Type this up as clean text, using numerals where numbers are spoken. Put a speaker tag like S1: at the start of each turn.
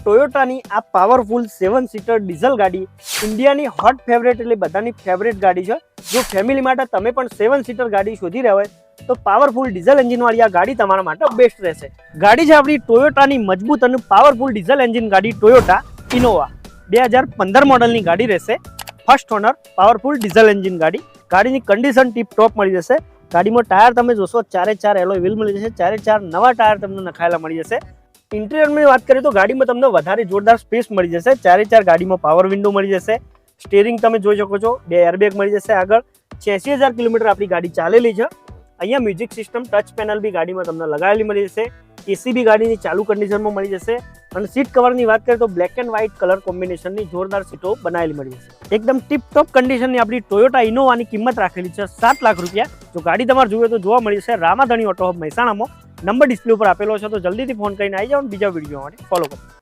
S1: ટોયોટાની આ powerful 7 seater diesel ગાડી ઇન્ડિયાની હોટ ફેવરેટ એટલે બધાની ફેવરેટ ગાડી છે. જો ફેમિલી માટે તમે પણ 7 સીટર ગાડી શોધી રહ્યા હોય તો પાવરફુલ ડીઝલ એન્જિનવાળી આ ગાડી તમારા માટે બેસ્ટ રહેશે. ગાડી છે આપણી ટોયોટાની મજબૂત અને પાવરફુલ ડીઝલ એન્જિન ગાડી ટોયોટા ઇનોવા 2015 મોડલની ગાડી રહેશે. First honour powerful diesel engine ગાડી. ગાડીની કન્ડિશન ટીપ ટોપ મળી જશે. ગાડીમાં ટાયર તમે જોશો 4x4 એલોય વ્હીલ મળી જશે. 4x4 નવા ટાયર તમને નખાયેલા મળી જશે. ઇન્ટિરિયરની વાત કરીએ તો ગાડીમાં તમને વધારે જોરદાર સ્પેસ મળી જશે. 4x4 ગાડીમાં પાવર વિન્ડો મળી જશે. સ્ટીરિંગ તમે જોઈ શકો છો. 2 એરબેગ મળી જશે. આગળ 86,000 કિલોમીટર આપણી ગાડી ચાલેલી છે. અહીંયા મ્યુઝિક સિસ્ટમ ટચ પેનલ બી ગાડીમાં તમને લગાવેલી મળી જશે. એસી બી ગાડીની ચાલુ કન્ડિશનમાં મળી જશે. અને સીટ કવરની વાત કરીએ તો બ્લેક એન્ડ વ્હાઇટ કલર કોમ્બિનેશનની જોરદાર સીટો બનાવેલી મળી જશે. એકદમ ટીપ ટોપ કન્ડિશનની આપણી ટોયોટા ઇનોવાની કિંમત રાખેલી છે 7 લાખ રૂપિયા. જો ગાડી તમારે જોઈએ તો જોવા મળી જશે રામાધણી ઓટો હબ મહેસાણામાં. નંબર ડિસ્પ્લે ઉપર આપેલો છે તો જલ્દીથી ફોન કરીને આવી જાઓ અને બીજા વિડીયો માટે ફોલો કરો.